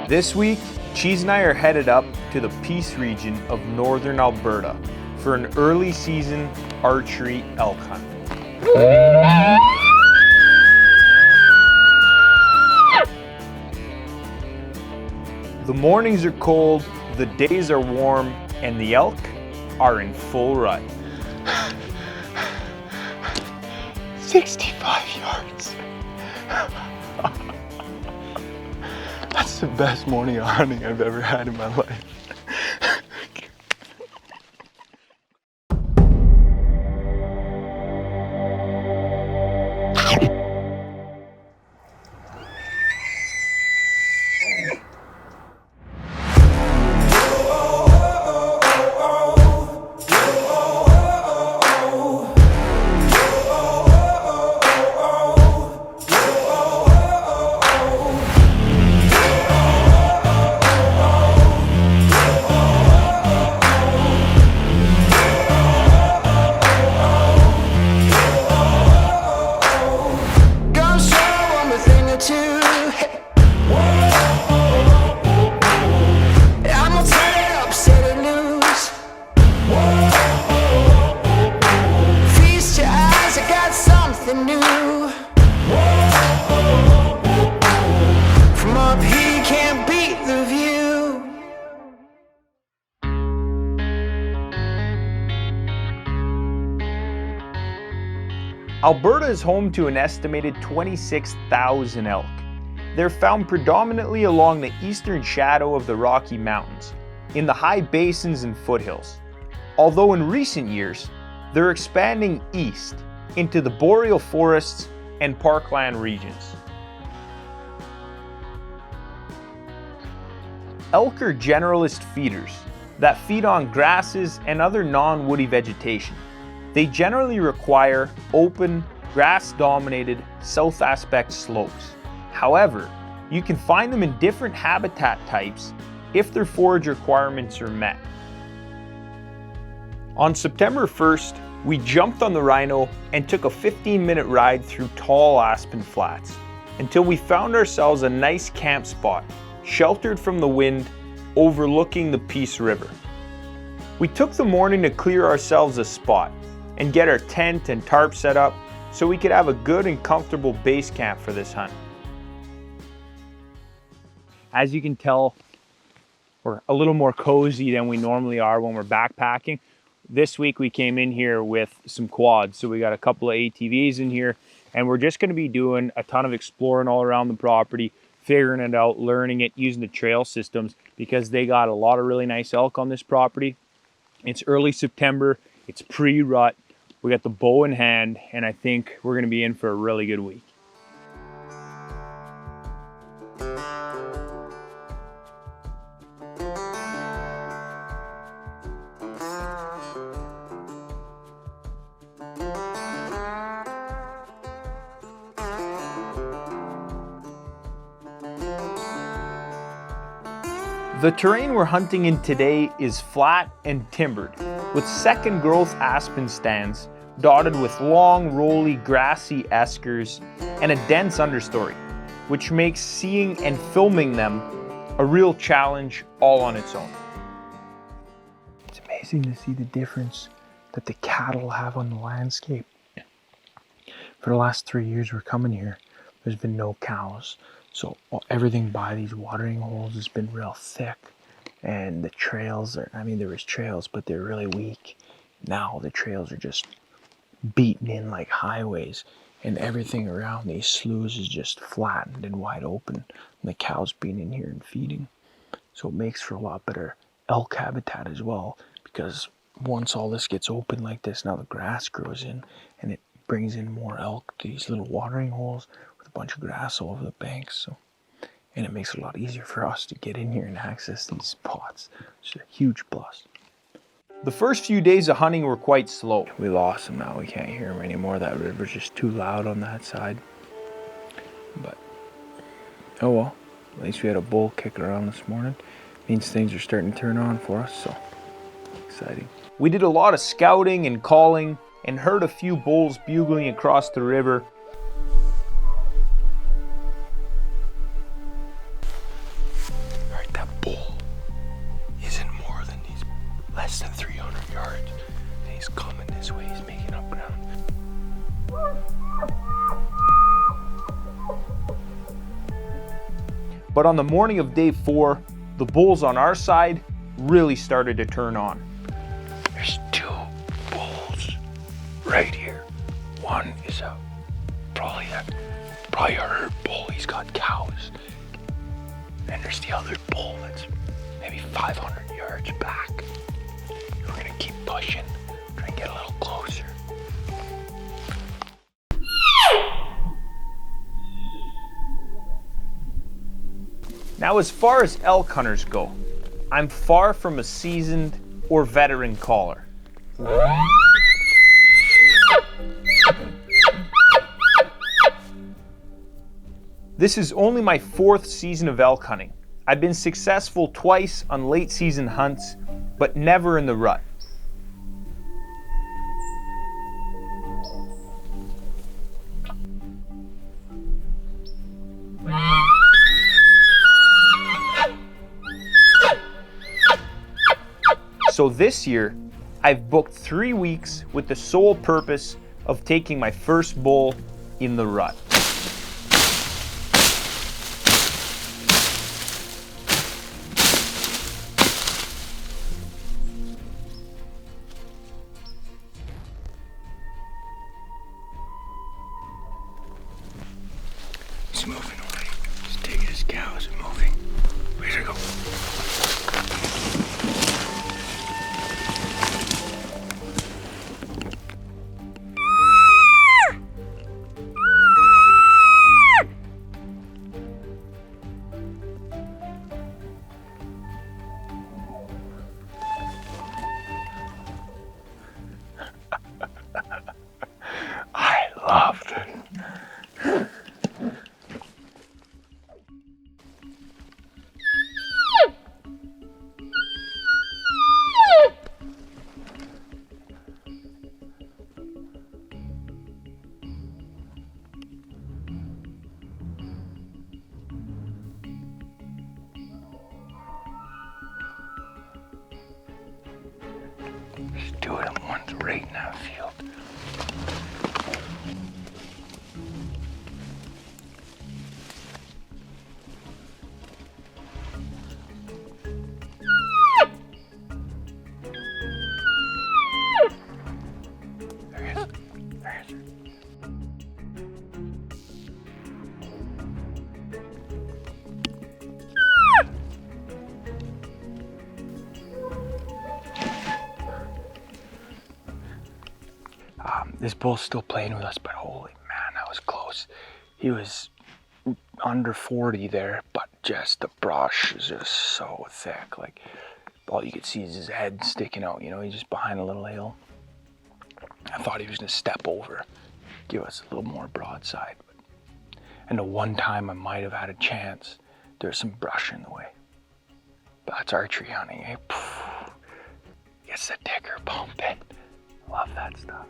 This week, Cheeze and I are headed up to the Peace region of northern Alberta for an early season archery elk hunt. The mornings are cold, the days are warm, and the elk are in full rut. 65 yards. That's the best morning of hunting I've ever had in my life. Alberta is home to an estimated 26,000 elk. They're found predominantly along the eastern shadow of the Rocky Mountains, in the high basins and foothills. Although in recent years, they're expanding east into the boreal forests and parkland regions. Elk are generalist feeders that feed on grasses and other non-woody vegetation. They generally require open, grass-dominated south aspect slopes. However, you can find them in different habitat types if their forage requirements are met. On September 1st, we jumped on the rhino and took a 15-minute ride through tall aspen flats until we found ourselves a nice camp spot, sheltered from the wind, overlooking the Peace River. We took the morning to clear ourselves a spot and get our tent and tarp set up so we could have a good and comfortable base camp for this hunt. As you can tell, we're a little more cozy than we normally are when we're backpacking. This week we came in here with some quads, so we got a couple of ATVs in here, and we're just going to be doing a ton of exploring all around the property, figuring it out, learning it, using the trail systems, because they got a lot of really nice elk on this property. It's early September, it's pre-rut. We got the bow in hand, and I think we're going to be in for a really good week. The terrain we're hunting in today is flat and timbered, with second growth aspen stands dotted with long, rolly, grassy eskers and a dense understory, which makes seeing and filming them a real challenge all on its own. It's amazing to see the difference that the cattle have on the landscape. For the last 3 years we're coming here, there's been no cows. So everything by these watering holes has been real thick. And the trails are, there was trails, but they're really weak. Now the trails are just beaten in like highways. And everything around these sloughs is just flattened and wide open. And the cows being in here and feeding. So it makes for a lot better elk habitat as well. Because once all this gets open like this, now the grass grows in. And it brings in more elk to these little watering holes with a bunch of grass all over the banks. So, and it makes it a lot easier for us to get in here and access these spots. It's a huge plus. The first few days of hunting were quite slow. We lost him now. We can't hear him anymore. That river's just too loud on that side. But, oh well. At least we had a bull kick around this morning. Means things are starting to turn on for us, so exciting. We did a lot of scouting and calling and heard a few bulls bugling across the river. All right, that bull isn't more than less than 300 yards. And he's coming this way, he's making up ground. But on the morning of day 4, the bulls on our side really started to turn on. There's 2 bulls right here. One is probably a herd bull. He's got cows. And there's the other bull that's maybe 500 yards back. We're gonna keep pushing, try and get a little closer. Now, as far as elk hunters go, I'm far from a seasoned or veteran caller. This is only my 4th season of elk hunting. I've been successful twice on late season hunts, but never in the rut. So this year, I've booked 3 weeks with the sole purpose of taking my first bull in the rut. He's moving already. He's taking his cows and moving. Where'd he go? I love this. Just do it at once right in that field. There he is. There he is. This bull's still playing with us, but holy man, that was close. He was under 40 there, but just the brush is just so thick. Like, all you could see is his head sticking out, you know, he's just behind a little hill. I thought he was gonna step over, give us a little more broadside. And the one time I might have had a chance, there's some brush in the way. But that's archery hunting, eh? Gets the ticker pumping. Love that stuff.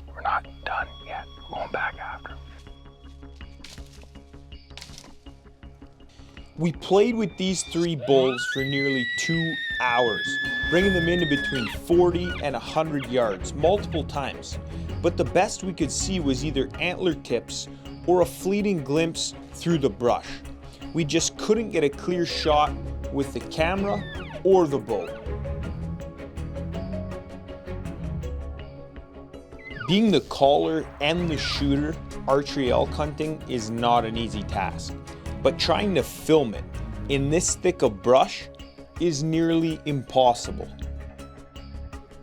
We're not done yet. We're going back after him. We played with these 3 bulls for nearly 2 hours, bringing them into between 40 and 100 yards multiple times. But the best we could see was either antler tips or a fleeting glimpse through the brush. We just couldn't get a clear shot with the camera or the bow. Being the caller and the shooter, archery elk hunting is not an easy task, but trying to film it in this thick of brush is nearly impossible.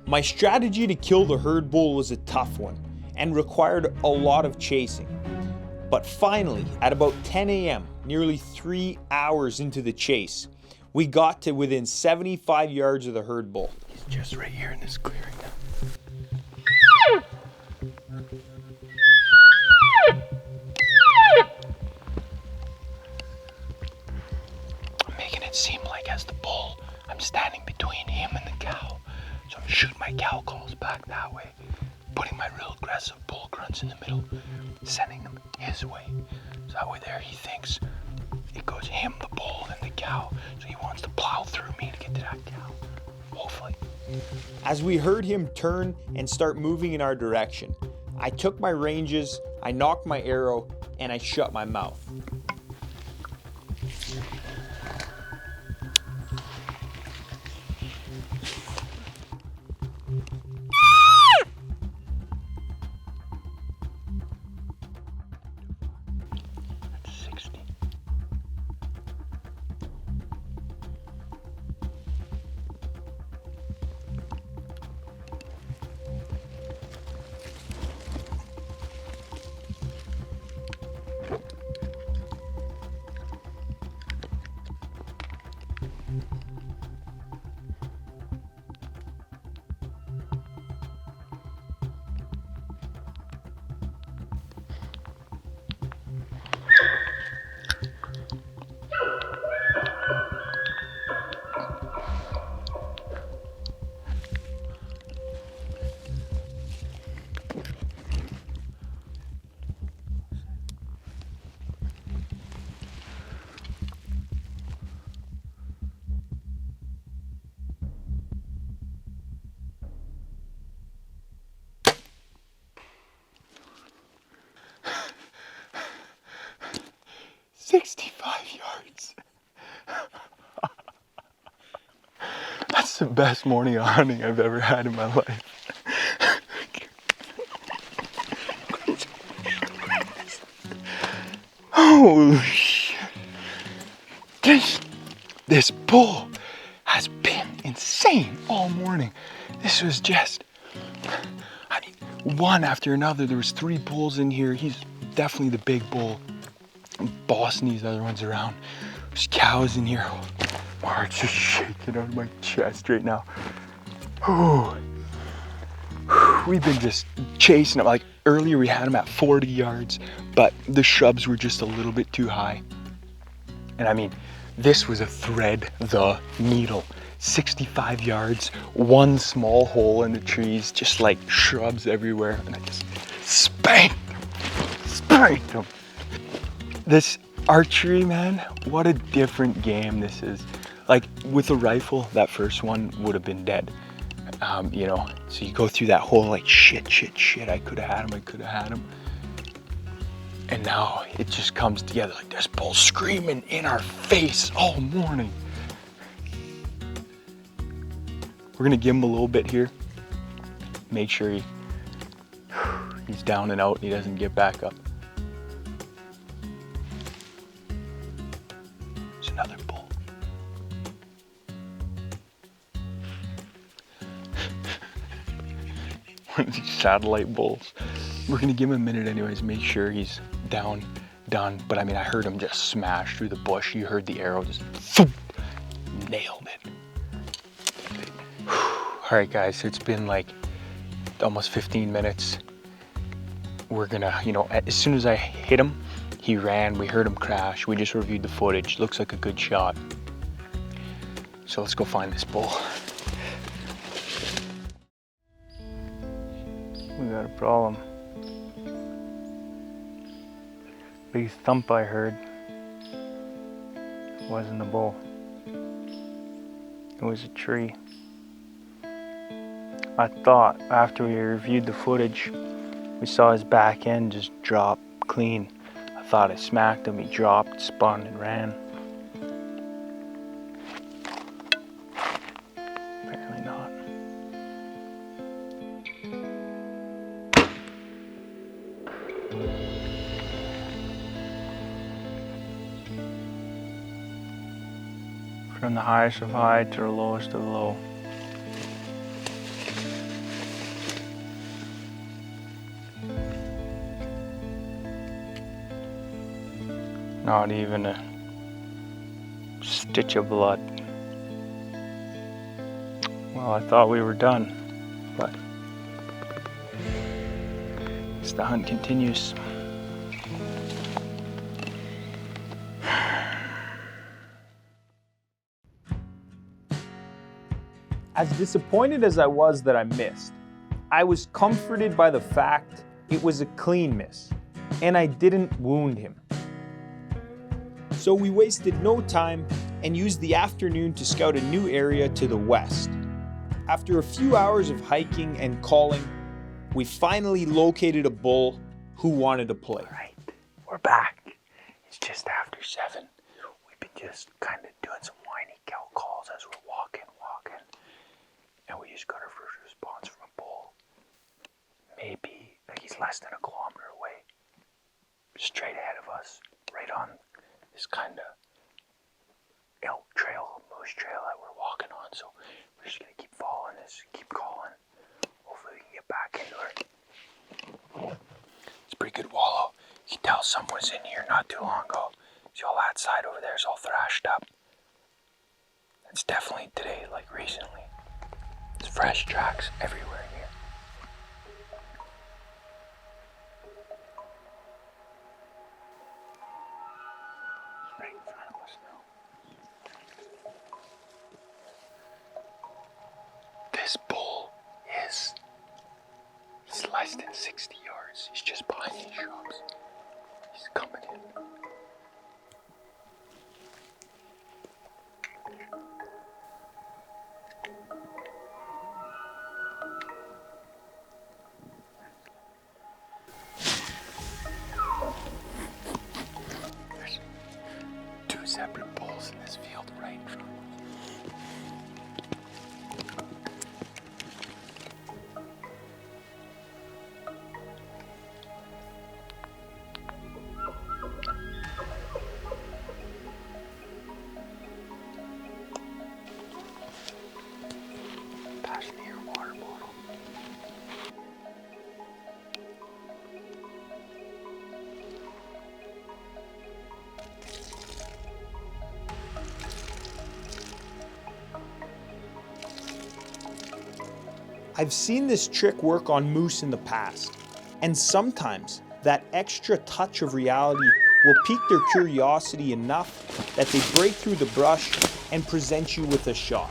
My strategy to kill the herd bull was a tough one and required a lot of chasing. But finally, at about 10 a.m., nearly 3 hours into the chase, we got to within 75 yards of the herd bull. He's just right here in this clearing now. I'm making it seem like as the bull, I'm standing between him and the cow. So I'm shooting my cow calls back that way, putting my real aggressive bull grunts in the middle, sending them his way. So that way there he thinks it goes him, the bull, and the cow. So he wants to plow through me to get to that cow, hopefully. As we heard him turn and start moving in our direction, I took my ranges, I knocked my arrow, and I shut my mouth. That's the best morning of hunting I've ever had in my life. Holy shit. This bull has been insane all morning. This was just, I mean, one after another. There was 3 bulls in here. He's definitely the big bull. I'm bossing these other ones around. There's cows in here. My heart's just shaking out of my chest right now. Oh, we've been just chasing them. Like earlier we had them at 40 yards, but the shrubs were just a little bit too high. And I mean, this was a thread the needle. 65 yards, one small hole in the trees, just like shrubs everywhere. And I just spanked them. This archery, man, what a different game this is. Like with a rifle, that first one would have been dead. You know, so you go through that whole like shit, I could have had him. And now it just comes together like this bull screaming in our face all morning. We're gonna give him a little bit here. Make sure he's down and out and he doesn't get back up. There's another bull. One of these satellite bulls. We're gonna give him a minute anyways, make sure he's down, done. But I mean, I heard him just smash through the bush. You heard the arrow just thump, nailed it. All right, guys, so it's been like almost 15 minutes. We're gonna, you know, as soon as I hit him, he ran, we heard him crash. We just reviewed the footage. Looks like a good shot. So let's go find this bull. We got a problem. Big thump I heard. It wasn't a bull. It was a tree. I thought after we reviewed the footage, we saw his back end just drop clean. I thought I smacked him, he dropped, spun and ran. Apparently not. From the highest of high to the lowest of low. Not even a stitch of blood. Well, I thought we were done, but as the hunt continues. As disappointed as I was that I missed, I was comforted by the fact it was a clean miss, and I didn't wound him. So we wasted no time and used the afternoon to scout a new area to the west. After a few hours of hiking and calling, we finally located a bull who wanted to play. All right, we're back. It's just after 7. We've been just kind of doing some whiny cow calls as we're walking. And we just got our first response from a bull. Maybe, like he's less than a kilometer away. Straight ahead of us, right on this kind of elk trail, moose trail that we're walking on. So we're just gonna keep following this, keep calling. Hopefully we can get back into it. It's a pretty good wallow. You can tell someone was in here not too long ago. See all that side over there is all thrashed up. It's definitely today, like recently. There's fresh tracks everywhere here. Right in front of us now. This bull he's less than 60 yards. He's just behind these shrubs. He's coming in. There's 2 separate bulls in this field right in front of us. Pass me your water bottle. I've seen this trick work on moose in the past, and sometimes that extra touch of reality will pique their curiosity enough that they break through the brush and present you with a shot.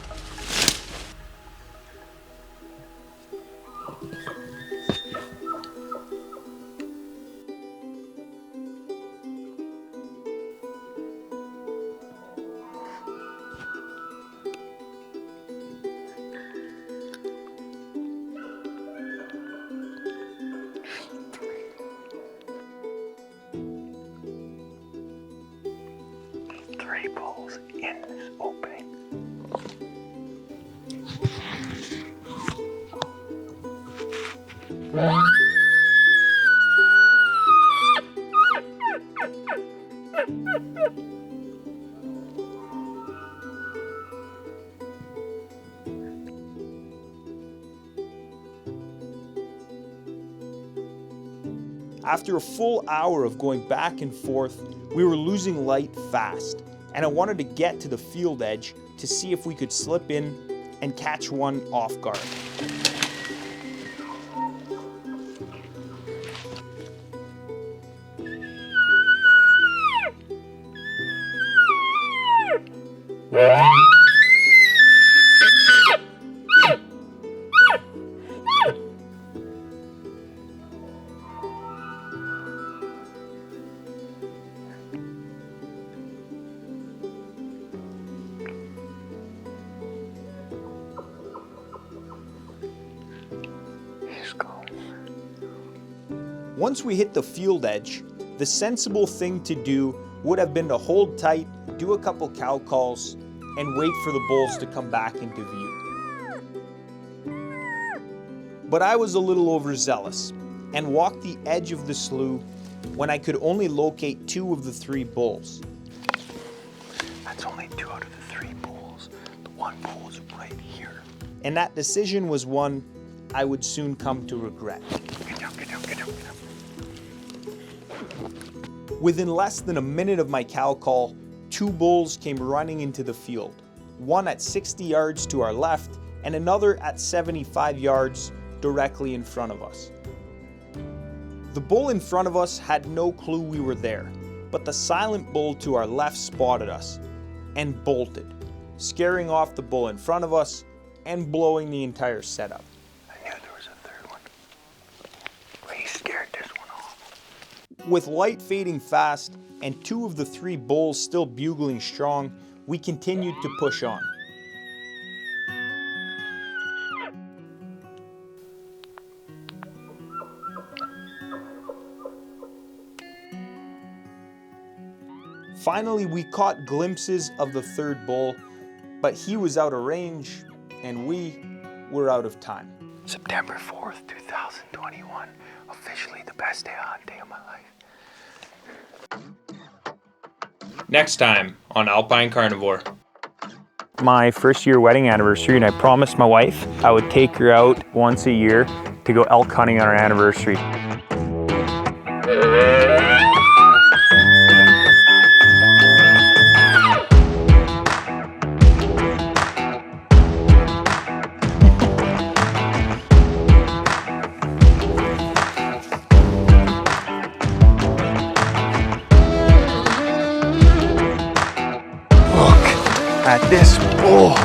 Three bulls in this opening. After a full hour of going back and forth, we were losing light fast, and I wanted to get to the field edge to see if we could slip in and catch one off guard. Once we hit the field edge, the sensible thing to do would have been to hold tight, do a couple cow calls, and wait for the bulls to come back into view. But I was a little overzealous and walked the edge of the slough when I could only locate 2 of the 3 bulls. That's only 2 out of the 3 bulls. The one bull is right here. And that decision was one I would soon come to regret. Get down. Within less than a minute of my cow call, 2 bulls came running into the field, one at 60 yards to our left and another at 75 yards directly in front of us. The bull in front of us had no clue we were there, but the silent bull to our left spotted us and bolted, scaring off the bull in front of us and blowing the entire setup. I knew there was a third one. But he scared this one off. With light fading fast and 2 of the 3 bulls still bugling strong, we continued to push on. Finally, we caught glimpses of the 3rd bull, but he was out of range and we were out of time. September 4th, 2021. Officially the best day of hunting of my life. Next time on Alpine Carnivore. My first year wedding anniversary, and I promised my wife I would take her out once a year to go elk hunting on our anniversary. Look at this bull.